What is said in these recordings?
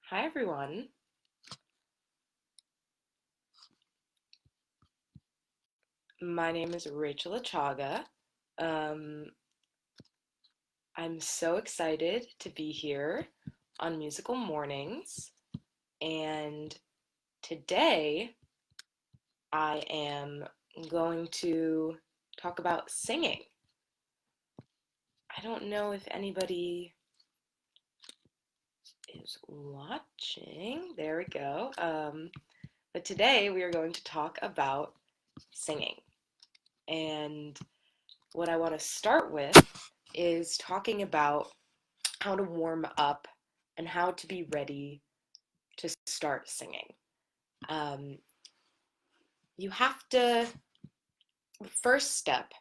Hi, everyone. My name is Rachel Lachaga. Um, I'm so excited to be here on Musical Mornings, and today I am going to talk about singing. I don't know if anybody is watching. There we go. But today we are going to talk about singing. And what I want to start with is talking about how to warm up and how to be ready to start singing. Um, you have to, the first step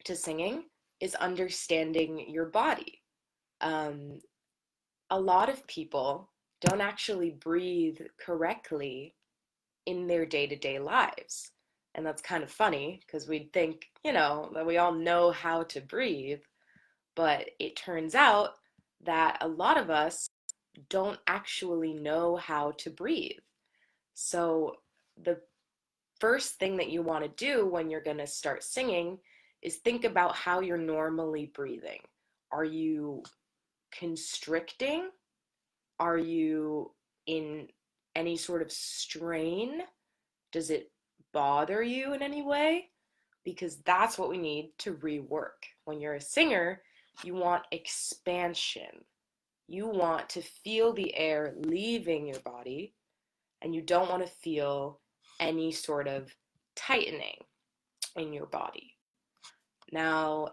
to singing is understanding your body. Um, a lot of people don't actually breathe correctly in their day-to-day lives. And that's kind of funny because we'd think, that we all know how to breathe, but it turns out that a lot of us don't actually know how to breathe. So, the first thing that you want to do when you're going to start singing is think about how you're normally breathing. Are you constricting? Are you in any sort of strain? Does it bother you in any way? Because that's what we need to rework. When you're a singer, you want expansion. You want to feel the air leaving your body, and you don't want to feel any sort of tightening in your body. Now,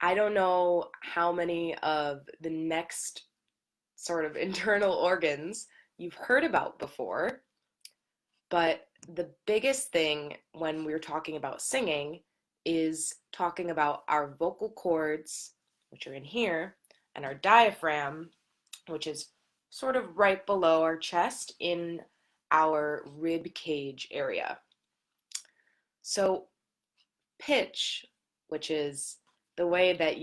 I don't know how many of the next sort of internal organs you've heard about before, but the biggest thing when we're talking about singing is talking about our vocal cords, which are in here, and our diaphragm, which is sort of right below our chest in our rib cage area. So, pitch, which is the way that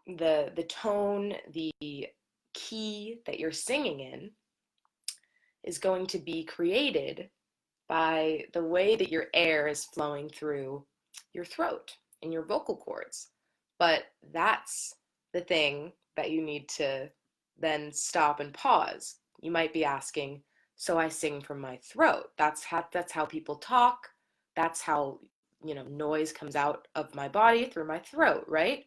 the tone, the key that you're singing in, is going to be created by the way that your air is flowing through your throat and your vocal cords. But that's the thing that you need to then stop and pause. You might be asking, so I sing from my throat. That's how people talk. That's how, noise comes out of my body through my throat, right?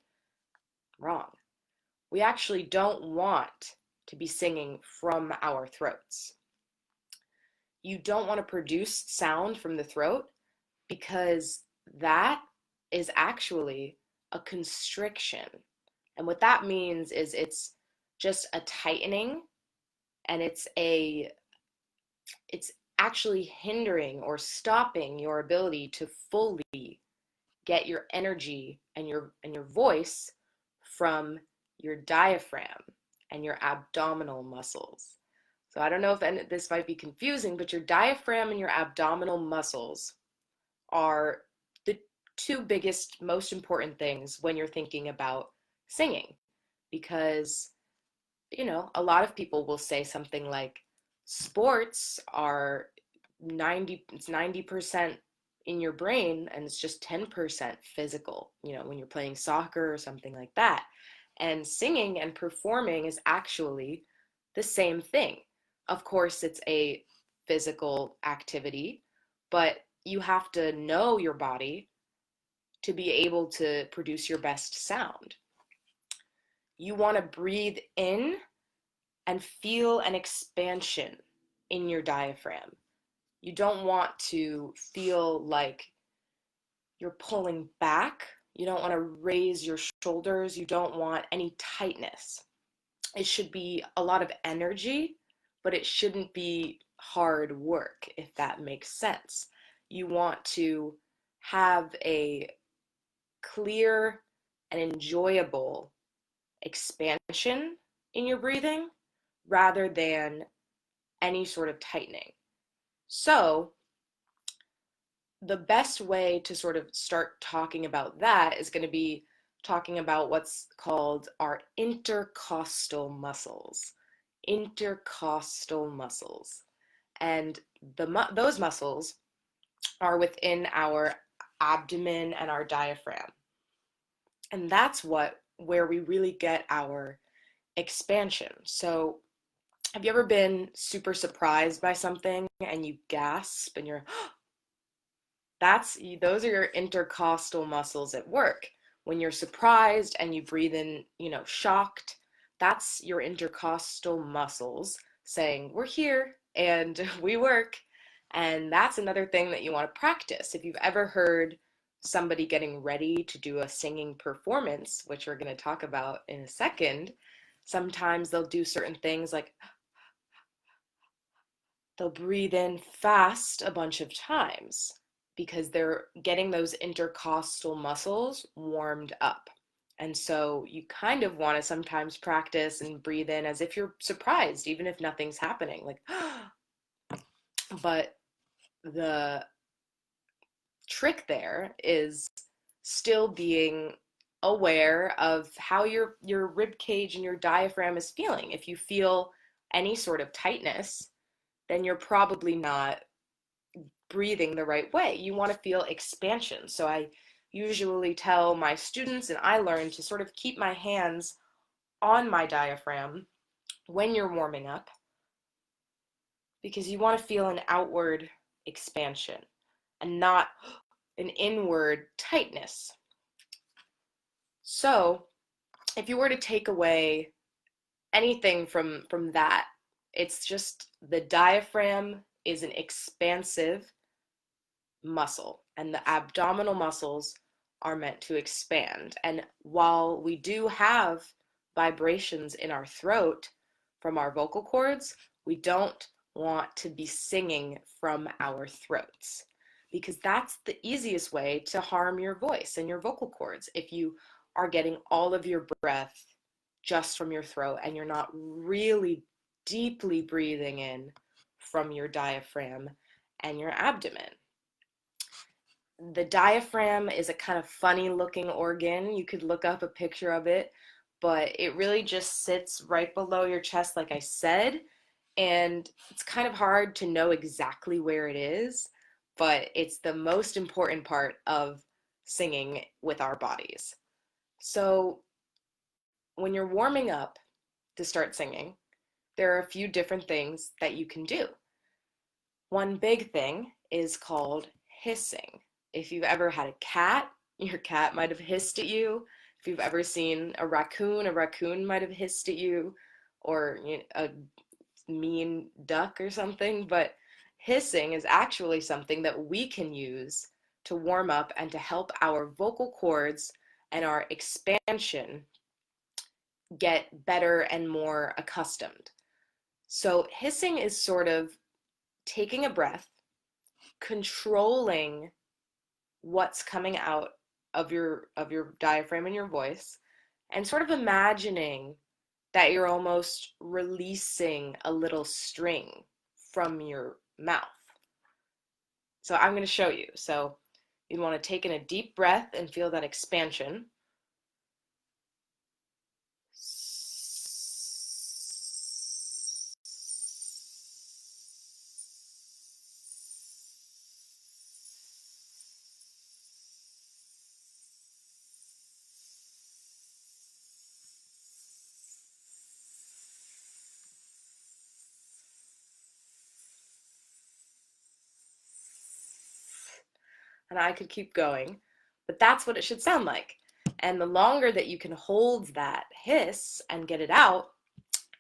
Wrong. We actually don't want to be singing from our throats. You don't want to produce sound from the throat because that is actually a constriction. And what that means is it's just a tightening, and it's actually hindering or stopping your ability to fully get your energy and your voice from your diaphragm and your abdominal muscles. So I don't know if this might be confusing, but your diaphragm and your abdominal muscles are the two biggest, most important things when you're thinking about singing. Because, a lot of people will say something like sports are 90% in your brain and it's just 10% physical, when you're playing soccer or something like that. And singing and performing is actually the same thing. Of course, it's a physical activity, but you have to know your body to be able to produce your best sound. You want to breathe in and feel an expansion in your diaphragm. You don't want to feel like you're pulling back. You don't want to raise your shoulders. You don't want any tightness. It should be a lot of energy, but it shouldn't be hard work, if that makes sense. You want to have a clear and enjoyable expansion in your breathing rather than any sort of tightening. So, the best way to sort of start talking about that is going to be talking about what's called our intercostal muscles. Intercostal muscles. And those muscles are within our abdomen and our diaphragm. And that's where we really get our expansion. So have you ever been super surprised by something and you gasp and you're those are your intercostal muscles at work. When you're surprised and you breathe in, shocked, that's your intercostal muscles saying, "We're here and we work." And that's another thing that you want to practice. If you've ever heard somebody getting ready to do a singing performance, which we're going to talk about in a second, sometimes they'll do certain things like they'll breathe in fast a bunch of times because they're getting those intercostal muscles warmed up. And so you kind of want to sometimes practice and breathe in as if you're surprised, even if nothing's happening. Like, but the trick there is still being aware of how your rib cage and your diaphragm is feeling. If you feel any sort of tightness, then you're probably not breathing the right way. You want to feel expansion. So I usually tell my students, and I learn to sort of keep my hands on my diaphragm when you're warming up, because you want to feel an outward expansion and not an inward tightness. So if you were to take away anything from that, it's just the diaphragm is an expansive muscle, and the abdominal muscles are meant to expand. And while we do have vibrations in our throat from our vocal cords, we don't want to be singing from our throats, because that's the easiest way to harm your voice and your vocal cords. If you are getting all of your breath just from your throat and you're not really deeply breathing in from your diaphragm and your abdomen. The diaphragm is a kind of funny looking organ. You could look up a picture of it, but it really just sits right below your chest, like I said, and it's kind of hard to know exactly where it is, but it's the most important part of singing with our bodies. So when you're warming up to start singing, there are a few different things that you can do. One big thing is called hissing. If you've ever had a cat, your cat might have hissed at you. If you've ever seen a raccoon might have hissed at you, or a mean duck or something. But hissing is actually something that we can use to warm up and to help our vocal cords and our expansion get better and more accustomed. So hissing is sort of taking a breath, controlling what's coming out of your diaphragm and your voice, and sort of imagining that you're almost releasing a little string from your mouth. So I'm going to show you. So you'd want to take in a deep breath and feel that expansion. And I could keep going, but that's what it should sound like. And the longer that you can hold that hiss and get it out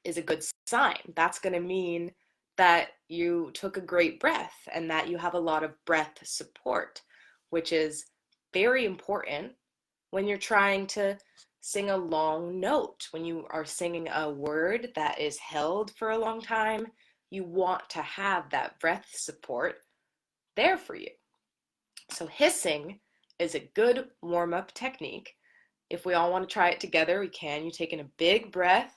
is a good sign. That's going to mean that you took a great breath and that you have a lot of breath support, which is very important when you're trying to sing a long note. When you are singing a word that is held for a long time, you want to have that breath support there for you. So hissing is a good warm-up technique. If we all want to try it together, we can. You take in a big breath.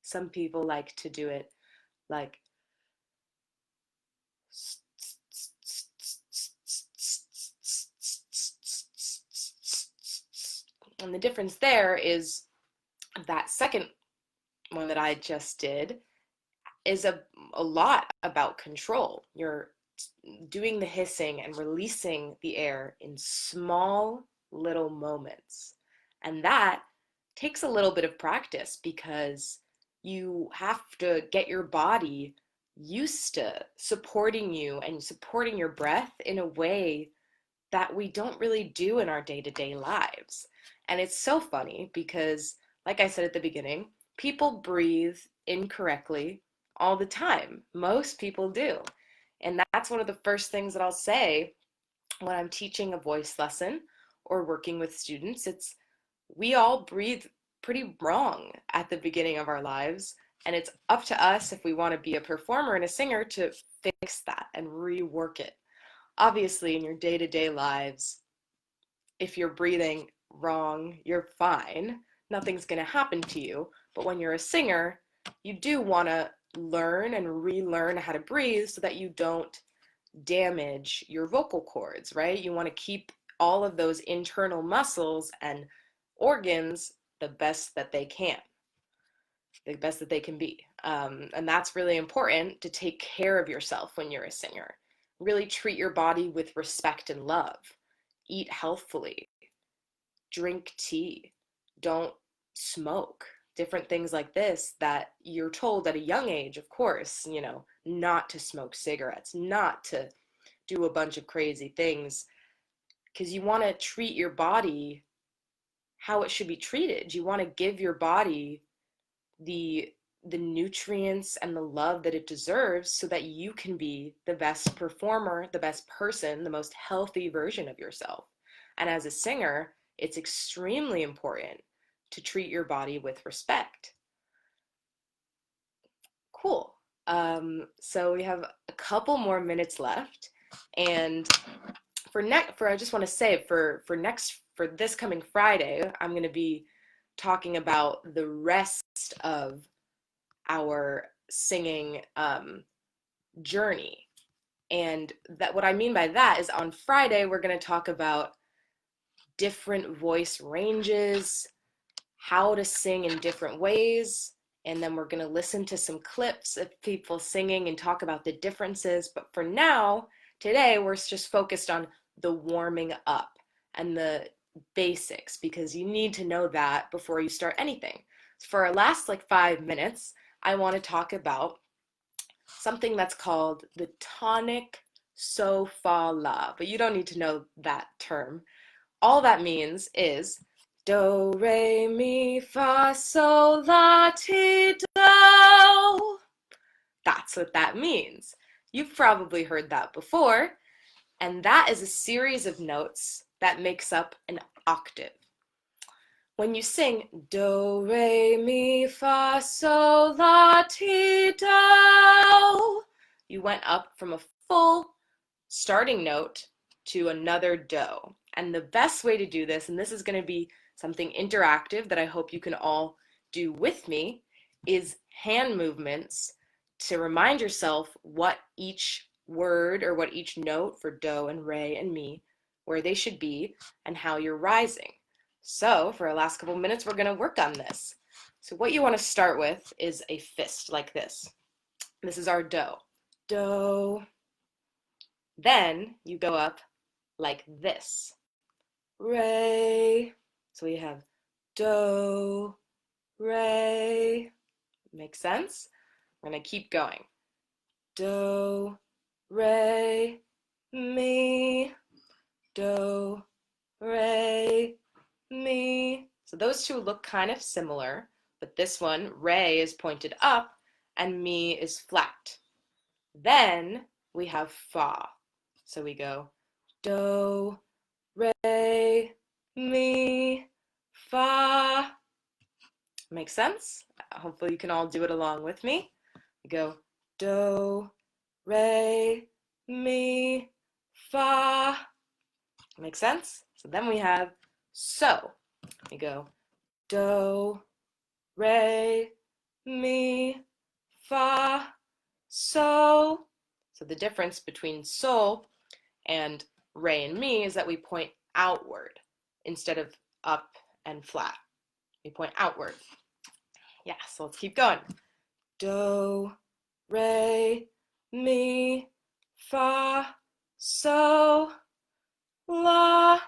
Some people like to do it like, and the difference there is that second one that I just did is a lot about control. You're doing the hissing and releasing the air in small little moments. And that takes a little bit of practice because you have to get your body used to supporting you and supporting your breath in a way that we don't really do in our day-to-day lives. And it's so funny because, like I said at the beginning, people breathe incorrectly all the time. Most people do. And that's one of the first things that I'll say when I'm teaching a voice lesson or working with students. It's we all breathe pretty wrong at the beginning of our lives. And it's up to us if we want to be a performer and a singer to fix that and rework it. Obviously, in your day-to-day lives, if you're breathing wrong, you're fine. Nothing's going to happen to you. But when you're a singer, you do want to learn and relearn how to breathe so that you don't damage your vocal cords, right? You want to keep all of those internal muscles and organs the best that they can, the best that they can be. And that's really important to take care of yourself when you're a singer. Really treat your body with respect and love. Eat healthfully. Drink tea. Don't smoke. Different things like this that you're told at a young age, of course, not to smoke cigarettes, not to do a bunch of crazy things, because you want to treat your body how it should be treated. You want to give your body the nutrients and the love that it deserves so that you can be the best performer, the best person, the most healthy version of yourself. And as a singer, it's extremely important to treat your body with respect. Cool. So we have a couple more minutes left, and I just want to say for this coming Friday, I'm going to be talking about the rest of our singing journey. And that what I mean by that is on Friday, we're going to talk about different voice ranges, how to sing in different ways, and then we're going to listen to some clips of people singing and talk about the differences. But for now, today, we're just focused on the warming up and the basics, because you need to know that before you start anything. So for our last 5 minutes, I want to talk about something that's called the tonic so fa la, but you don't need to know that term. All that means is do, re, mi, fa, sol, la, ti, do. That's what that means. You've probably heard that before, and that is a series of notes that makes up an octave. When you sing do, re, mi, fa, sol, la, ti, do, you went up from a full starting note to another do. And the best way to do this, and this is going to be something interactive that I hope you can all do with me, is hand movements to remind yourself what each word or what each note for do and re and mi, where they should be and how you're rising. So for our last couple minutes, we're going to work on this. So what you want to start with is a fist like this. This is our do. Do. Then you go up like this. Re. So we have do, re. Make sense? We're going to keep going. Do, re, mi, do, re, mi. So those two look kind of similar, but this one, re, is pointed up and mi is flat. Then we have fa. So we go do, re, mi, fa. Make sense? Hopefully you can all do it along with me. We go do, re, mi, fa. Make sense? So then we have so. We go do, re, mi, fa, so. So the difference between so and re and mi is that we point outward instead of up and flat. We point outward. Yeah, so let's keep going. Do, re, mi, fa, so, la.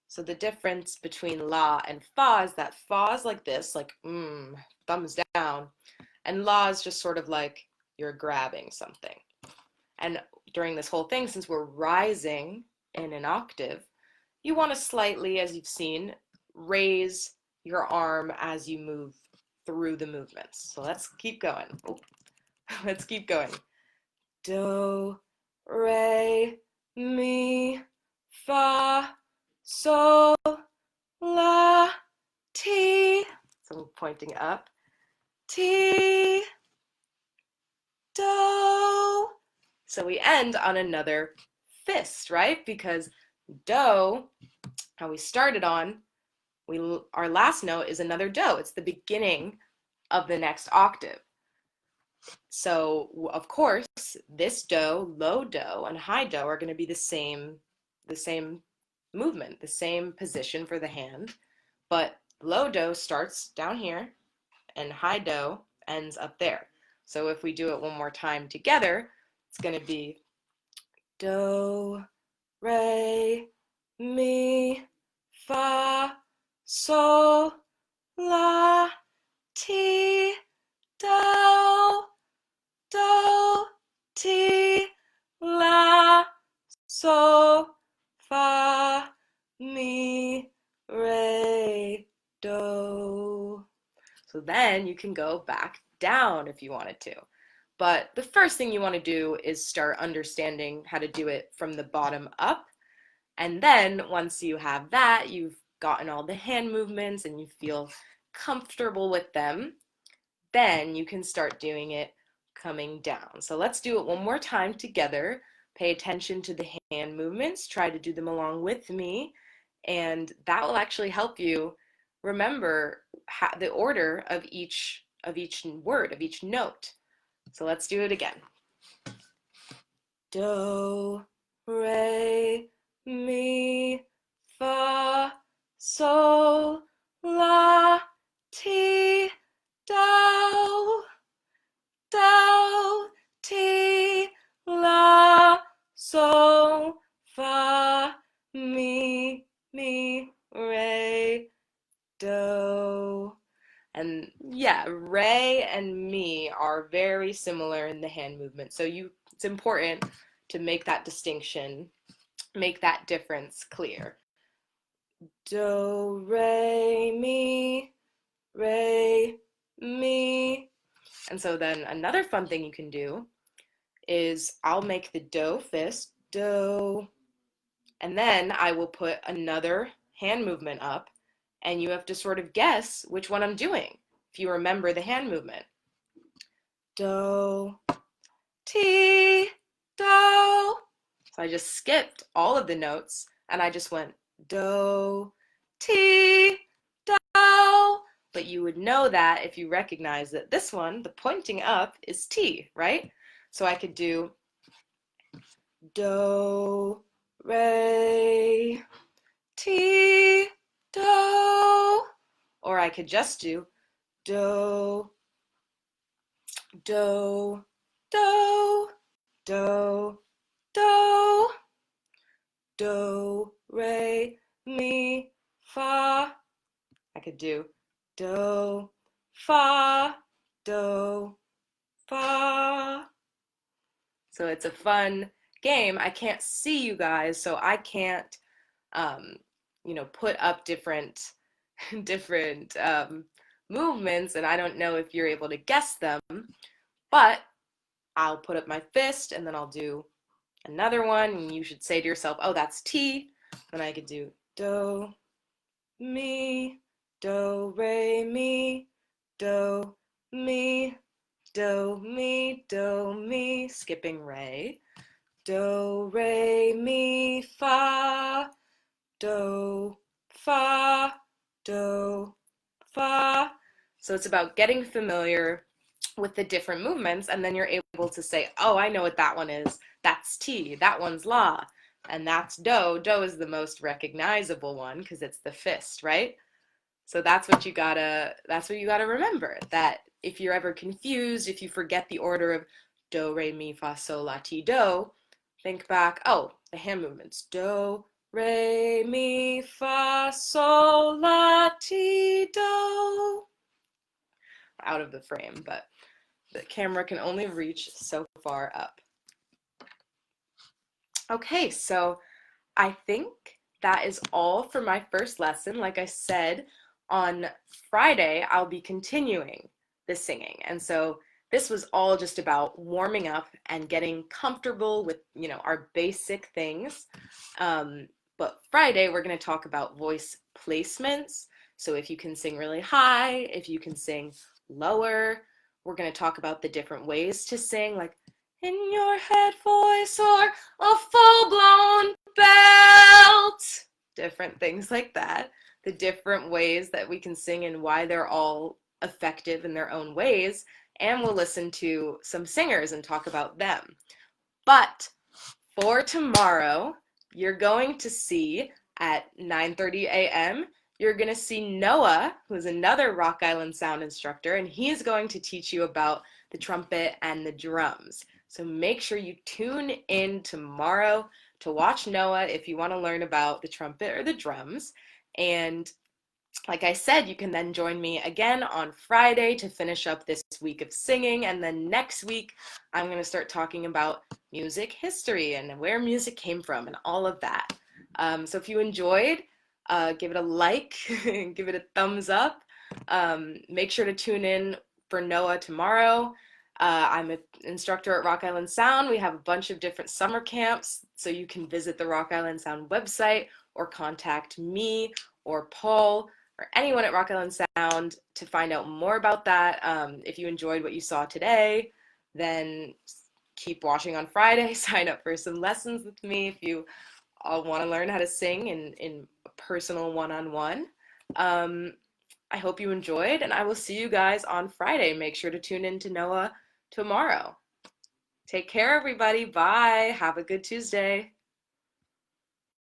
So the difference between la and fa is that fa is like this, like thumbs down, and la is just sort of like you're grabbing something. And during this whole thing, since we're rising in an octave, you want to slightly, as you've seen, raise your arm as you move through the movements. So let's keep going. Oh, let's keep going. Do, re, mi, fa, so, la, ti. So I'm pointing up. Ti, do. So we end on another fist, right? Because do, how we started on, our last note is another do. It's the beginning of the next octave. So of course, this do, low do, and high do are going to be the same movement, the same position for the hand. But low do starts down here, and high do ends up there. So if we do it one more time together, it's going to be do, re, mi, fa, so, la, ti, do, do, ti, la, so, fa, mi, re, do. So then you can go back down if you wanted to. But the first thing you want to do is start understanding how to do it from the bottom up. And then once you have that, you've gotten all the hand movements and you feel comfortable with them, then you can start doing it coming down. So let's do it one more time together. Pay attention to the hand movements. Try to do them along with me. And that will actually help you remember the order of each word, of each note. So let's do it again. Do, re, mi, fa, so, la, ti, do, do, ti, la, so, fa, mi, re, do. And yeah, re and mi are very similar in the hand movement. So it's important to make that distinction, make that difference clear. Do, re, mi, re, mi. And so then another fun thing you can do is I'll make the do fist, do, and then I will put another hand movement up, and you have to sort of guess which one I'm doing if you remember the hand movement. Do, ti, do. So I just skipped all of the notes and I just went do, ti, do. But you would know that if you recognize that this one, the pointing up, is ti, right? So I could do do, re, ti, do. Or I could just do do, do, do, do, do, do, re, mi, fa. I could do do, fa, do, fa. So it's a fun game. I can't see you guys, so I can't, put up different movements, and I don't know if you're able to guess them, but I'll put up my fist and then I'll do another one, and you should say to yourself, oh, that's T. Then I could do do, mi, do, re, mi, do, mi, do, mi, do, mi, skipping re, do, re, mi, fa, do, fa, do, fa. So it's about getting familiar with the different movements, and then you're able to say, oh, I know what that one is. That's Ti, that one's La, and that's Do. Do is the most recognizable one because it's the fist, right? So that's what you gotta remember. That if you're ever confused, if you forget the order of Do, Re, Mi, Fa, Sol, La, Ti, Do, think back, oh, the hand movements. Do, Re, Mi, Fa, Sol, La, Ti, Do. Out of the frame, but the camera can only reach so far up. Okay, so I think that is all for my first lesson. Like I said, on Friday, I'll be continuing the singing. And so this was all just about warming up and getting comfortable with, our basic things. But Friday, we're going to talk about voice placements. So if you can sing really high, if you can sing lower, we're going to talk about the different ways to sing, like in your head voice or a full-blown belt. Different things like that. The different ways that we can sing and why they're all effective in their own ways. And we'll listen to some singers and talk about them. But for tomorrow, you're going to see at 9:30 a.m., you're going to see Noah, who's another Rock Island sound instructor, and he's going to teach you about the trumpet and the drums. So make sure you tune in tomorrow to watch Noah if you want to learn about the trumpet or the drums. And like I said, you can then join me again on Friday to finish up this week of singing. And then next week, I'm going to start talking about music history and where music came from and all of that. So if you enjoyed, give it a like, give it a thumbs up. Make sure to tune in for Noah tomorrow. I'm an instructor at Rock Island Sound. We have a bunch of different summer camps, so you can visit the Rock Island Sound website or contact me or Paul or anyone at Rock Island Sound to find out more about that. If you enjoyed what you saw today, then keep watching on Friday. Sign up for some lessons with me if you all want to learn how to sing in a personal one-on-one. I hope you enjoyed, and I will see you guys on Friday. Make sure to tune in to Noah tomorrow. Take care, everybody. Bye. Have a good Tuesday.